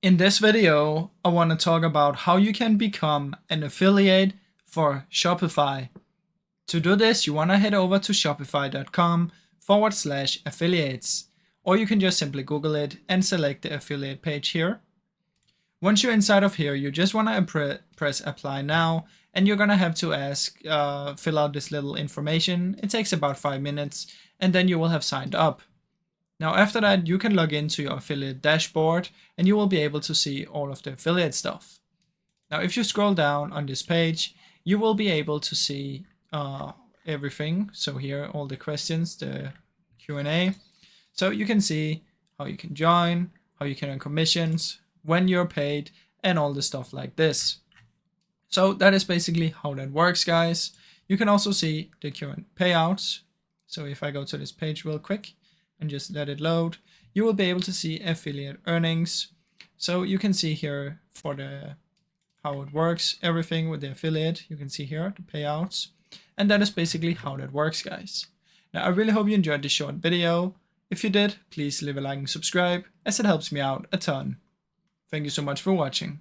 In this video, I want to talk about how you can become an affiliate for Shopify. To do this, you want to head over to shopify.com/affiliates, or you can just simply Google it and select the affiliate page here. Once you're inside of here, you just want to press apply now, and you're going to have to fill out this little information. It takes about 5 minutes, and then you will have signed up. Now after that, you can log into your affiliate dashboard and you will be able to see all of the affiliate stuff. Now if you scroll down on this page, you will be able to see everything. So here, all the questions, the Q&A. So you can see how you can join, how you can earn commissions, when you're paid, and all the stuff like this. So that is basically how that works, guys. You can also see the current payouts. So if I go to this page real quick and just let it load, you will be able to see affiliate earnings. So you can see here for how it works, everything with the affiliate. You can see here the payouts, and that is basically how that works, guys. Now I really hope you enjoyed this short video. If you did, please leave a like and subscribe, as it helps me out a ton. Thank you so much for watching.